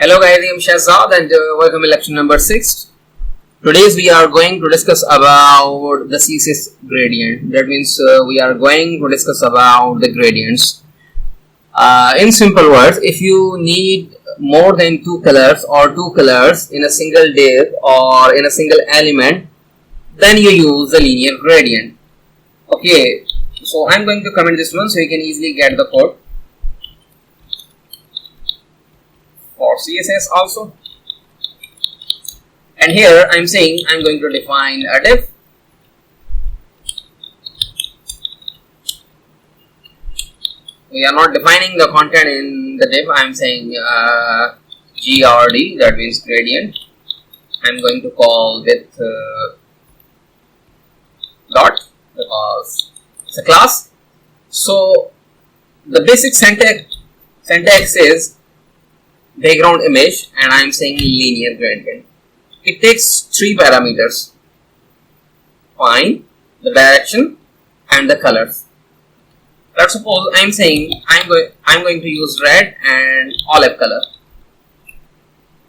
Hello guys, I am Shahzad and welcome to lecture number 6. Today we are going to discuss about the CSS gradient. That means we are going to discuss about the gradients. In simple words, if you need more than two colors or two colors in a single div or in a single element, then you use the linear gradient. Okay, so I'm going to comment this one so you can easily get the code for CSS also. And here I'm saying I'm going to define a div. We are not defining the content in the div. I'm saying GRD, that means gradient. I'm going to call with dot because it's a class. So the basic syntax is background image, and I'm saying linear gradient. It takes three parameters: fine, the direction, and the colors. Let's suppose I'm saying I'm going to use red and olive color.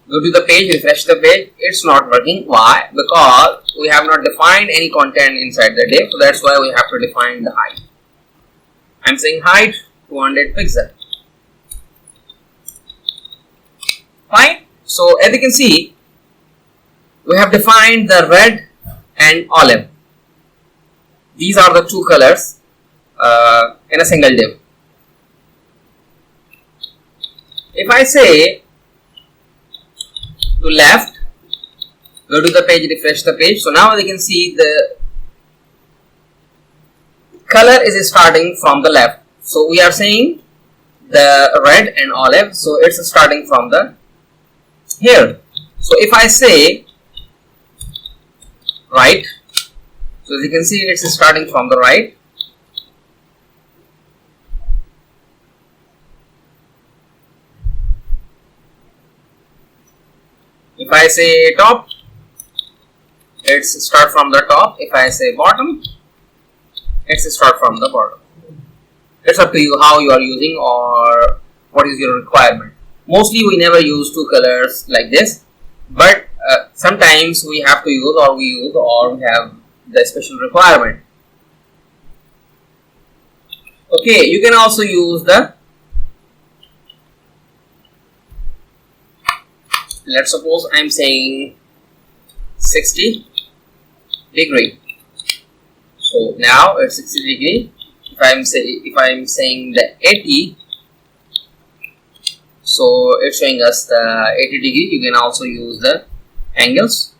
Go to the page, refresh the page. It's not working. Why? Because we have not defined any content inside the div, so that's why we have to define the height. I'm saying height 200 pixels. Fine. So as you can see, we have defined the red and olive. These are the two colors in a single div. If I say to left, go to the page, refresh the page. So now you can see the color is starting from the left. So we are saying the red and olive. So it's starting from the here. So if I say right, so as you can see it's starting from the right. If I say top, it's start from the top. If I say bottom, it's start from the bottom. It's up to you how you are using or what is your requirement. Mostly we never use two colors like this, but sometimes we have to use or we have the special requirement. Okay, you can also use the, let's suppose I'm saying 60 degree. So now it's 60 degree. If I'm saying the 80, so it's showing us the 80 degree. You can also use the angles.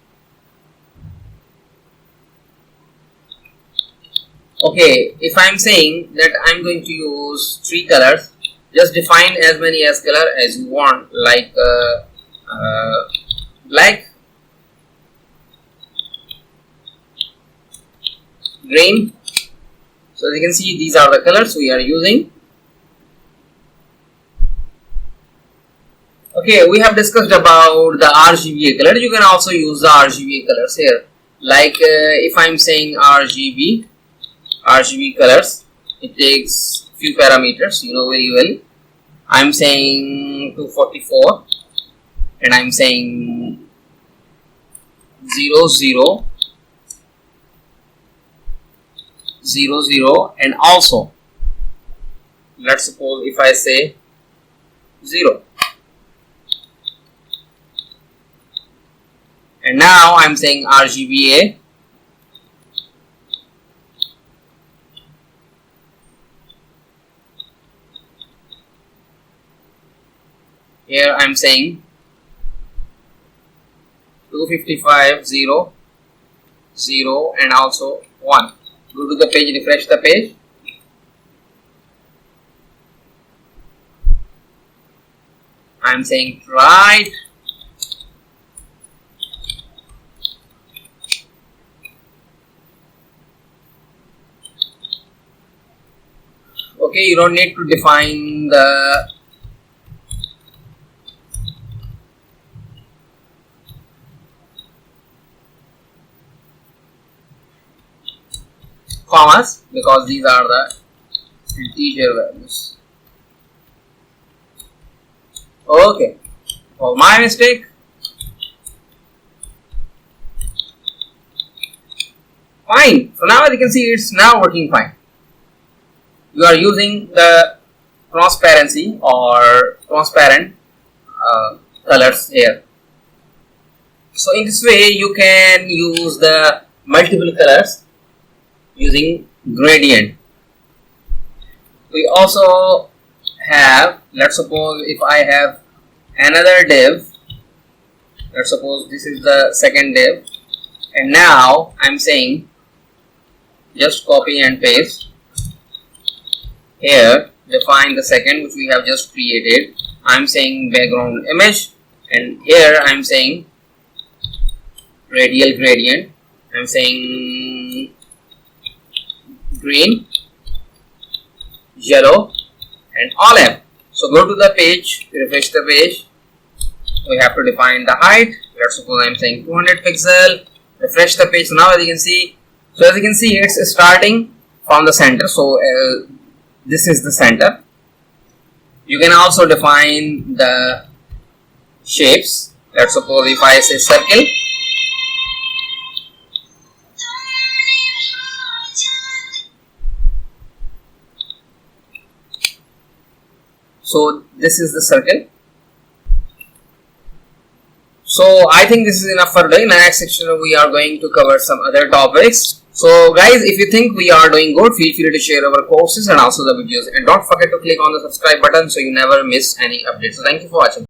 Okay, if I'm saying that I'm going to use three colors, just define as many as color as you want, like black, green. So as you can see, these are the colors we are using. Okay, we have discussed about the RGBA color. You can also use the RGBA colors here. Like if I'm saying RGB colors, it takes few parameters, you know very well. I'm saying 244 and I'm saying 00, and also let's suppose if I say 0. And now I'm saying RGBA. Here I'm saying 255 0 and also 1. Go to the page, refresh the page. I'm saying right. Okay, you don't need to define the commas because these are the integer values. Okay, Oh, my mistake. Fine. So now as you can see, it's now working fine. You are using the transparency or transparent colors here. So in this way, you can use the multiple colors using gradient. We also have, let's suppose if I have another div, let's suppose this is the second div, and now I'm saying just copy and paste here, define the second which we have just created. I'm saying background image, and here I'm saying radial gradient. I'm saying green, yellow, and olive. So go to the page, refresh the page. We have to define the height. Let's suppose I'm saying 200 pixel. Refresh the page. So now as you can see, it's starting from the center. So this is the center. You can also define the shapes. Let's suppose if I say circle. So this is the circle. So I think this is enough for today. In the next section we are going to cover some other topics. So guys, if you think we are doing good, feel free to share our courses and also the videos, and don't forget to click on the subscribe button so you never miss any updates. So thank you for watching.